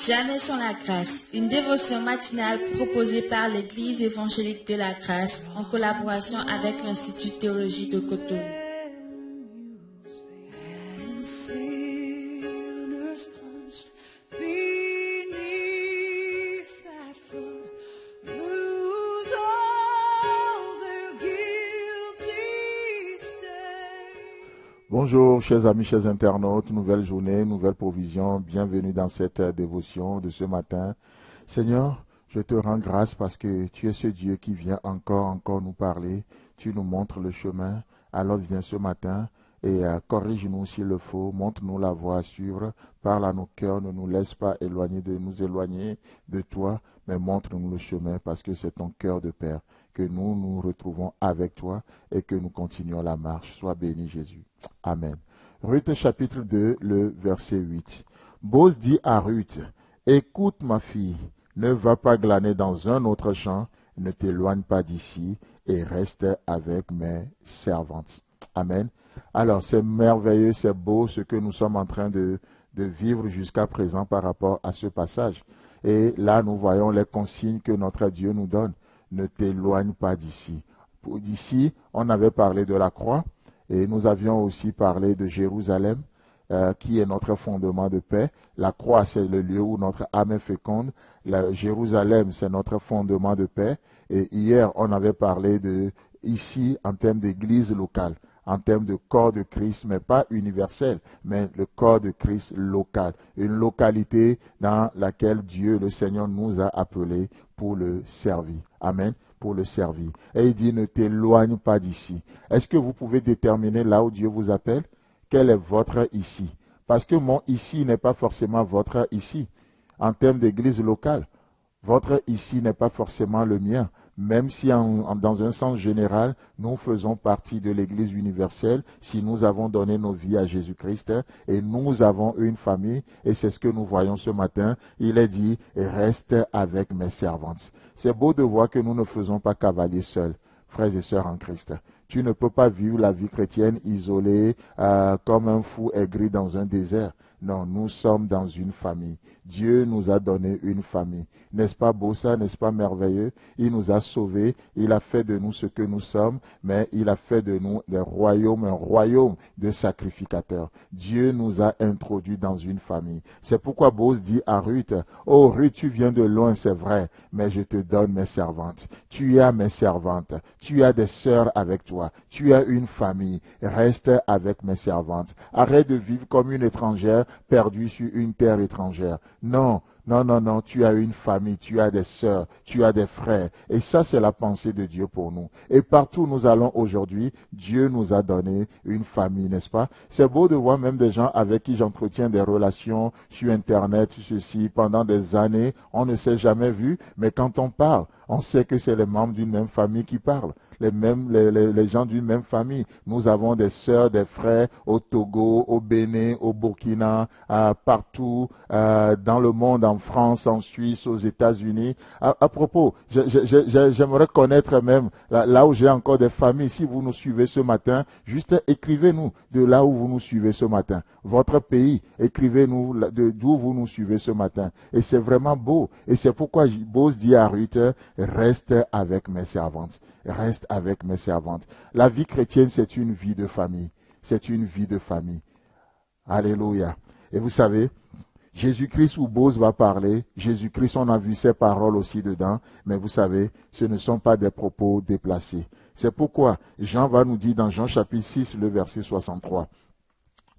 Jamais sans la grâce, une dévotion matinale proposée par l'Église évangélique de la grâce en collaboration avec l'Institut de théologie de Cotonou. Bonjour, chers amis, chers internautes, nouvelle journée, nouvelle provision, bienvenue dans cette dévotion de ce matin. Seigneur, je te rends grâce parce que tu es ce Dieu qui vient encore nous parler, tu nous montres le chemin, alors viens ce matin et corrige-nous s'il le faut, montre-nous la voie à suivre, parle à nos cœurs, ne nous laisse pas nous éloigner de toi, mais montre-nous le chemin parce que c'est ton cœur de Père que nous nous retrouvons avec toi et que nous continuons la marche. Sois béni Jésus. Amen. Ruth chapitre 2, le verset 8. Boz dit à Ruth, « Écoute ma fille, ne va pas glaner dans un autre champ, ne t'éloigne pas d'ici et reste avec mes servantes. » Amen. Alors c'est merveilleux, c'est beau ce que nous sommes en train de vivre jusqu'à présent par rapport à ce passage. Et là nous voyons les consignes que notre Dieu nous donne. Ne t'éloigne pas d'ici. D'ici, on avait parlé de la croix et nous avions aussi parlé de Jérusalem, qui est notre fondement de paix. La croix, c'est le lieu où notre âme est féconde. Jérusalem, c'est notre fondement de paix. Et hier, on avait parlé de ici en termes d'église locale, en termes de corps de Christ, mais pas universel, mais le corps de Christ local. Une localité dans laquelle Dieu, le Seigneur, nous a appelés pour le servir. Amen. Pour le servir. Et il dit, ne t'éloigne pas d'ici. Est-ce que vous pouvez déterminer là où Dieu vous appelle? Quel est votre ici? Parce que mon ici n'est pas forcément votre ici. En termes d'église locale, votre ici n'est pas forcément le mien. Même si dans un sens général, nous faisons partie de l'Église universelle, si nous avons donné nos vies à Jésus-Christ et nous avons une famille, et c'est ce que nous voyons ce matin, il est dit, reste avec mes servantes. C'est beau de voir que nous ne faisons pas cavalier seuls, frères et sœurs en Christ. Tu ne peux pas vivre la vie chrétienne isolée comme un fou aigri dans un désert. Non, nous sommes dans une famille. Dieu nous a donné une famille. N'est-ce pas beau ça? N'est-ce pas merveilleux? Il nous a sauvés. Il a fait de nous ce que nous sommes, mais il a fait de nous un royaume de sacrificateurs. Dieu nous a introduits dans une famille. C'est pourquoi Boz dit à Ruth, « Oh Ruth, tu viens de loin, c'est vrai, mais je te donne mes servantes. Tu as mes servantes. Tu as des sœurs avec toi. Tu as une famille. Reste avec mes servantes. Arrête de vivre comme une étrangère perdu sur une terre étrangère. Non, tu as une famille, tu as des sœurs, tu as des frères. Et ça, c'est la pensée de Dieu pour nous. Et partout où nous allons aujourd'hui, Dieu nous a donné une famille, n'est-ce pas? C'est beau de voir même des gens avec qui j'entretiens des relations sur Internet, ceci, pendant des années, on ne s'est jamais vu, mais quand on parle, on sait que c'est les membres d'une même famille qui parlent. Les gens d'une même famille. Nous avons des sœurs, des frères au Togo, au Bénin, au Burkina, partout dans le monde, en France, en Suisse, aux États-Unis. À propos, j'aimerais connaître même là où j'ai encore des familles. Si vous nous suivez ce matin, juste écrivez-nous de là où vous nous suivez ce matin. Votre pays, écrivez-nous d'où vous nous suivez ce matin. Et c'est vraiment beau. Et c'est pourquoi Boz dit à Ruth, reste avec mes servantes. Reste avec mes servantes. La vie chrétienne, c'est une vie de famille. C'est une vie de famille. Alléluia. Et vous savez, Jésus-Christ où Boz va parler, Jésus-Christ, on a vu ses paroles aussi dedans, mais vous savez, ce ne sont pas des propos déplacés. C'est pourquoi Jean va nous dire dans Jean chapitre 6, le verset 63,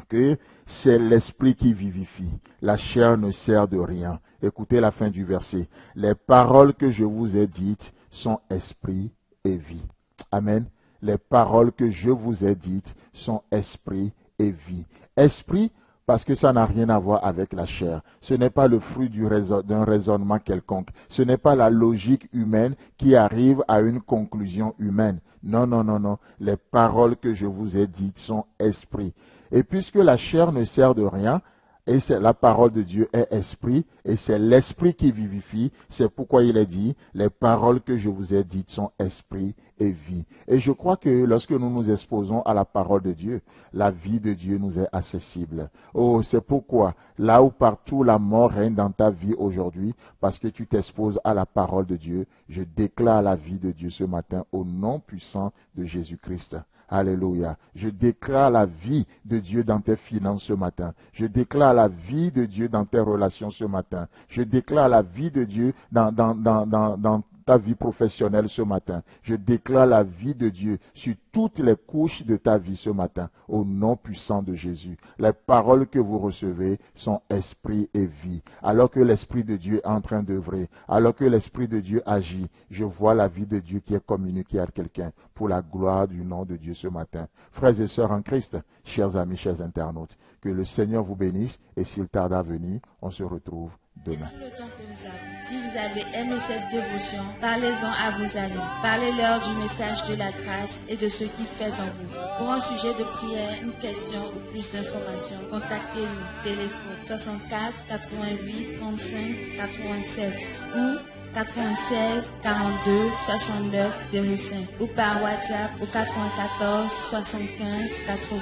que c'est l'esprit qui vivifie. La chair ne sert de rien. Écoutez la fin du verset. Les paroles que je vous ai dites sont esprit et vie. Amen. Les paroles que je vous ai dites sont esprit et vie. Esprit, parce que ça n'a rien à voir avec la chair. Ce n'est pas le fruit d'un raisonnement quelconque. Ce n'est pas la logique humaine qui arrive à une conclusion humaine. Non. Les paroles que je vous ai dites sont esprit. Et puisque la chair ne sert de rien, Et c'est la parole de Dieu est esprit, et c'est l'esprit qui vivifie. C'est pourquoi il est dit, les paroles que je vous ai dites sont esprit et vie. Et je crois que lorsque nous nous exposons à la parole de Dieu, la vie de Dieu nous est accessible. Oh, c'est pourquoi, là où partout la mort règne dans ta vie aujourd'hui, parce que tu t'exposes à la parole de Dieu, je déclare la vie de Dieu ce matin au nom puissant de Jésus-Christ. Alléluia. Je déclare la vie de Dieu dans tes finances ce matin. Je déclare la vie de Dieu dans tes relations ce matin. Je déclare la vie de Dieu dans ta vie professionnelle ce matin. Je déclare la vie de Dieu sur toutes les couches de ta vie ce matin, au nom puissant de Jésus. Les paroles que vous recevez sont esprit et vie. Alors que l'Esprit de Dieu est en train d'œuvrer, alors que l'Esprit de Dieu agit, je vois la vie de Dieu qui est communiquée à quelqu'un pour la gloire du nom de Dieu ce matin. Frères et sœurs en Christ, chers amis, chers internautes, que le Seigneur vous bénisse et s'il tarde à venir, on se retrouve demain. C'est tout le temps que nous avons. Si vous avez aimé cette dévotion, parlez-en à vos amis. Parlez-leur du message de la grâce et de ce qu'il fait dans vous. Pour un sujet de prière, une question ou plus d'informations, contactez-nous. Téléphone 64 88 35 87 ou 96 42 69 05 ou par WhatsApp au 94 75 80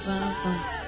20.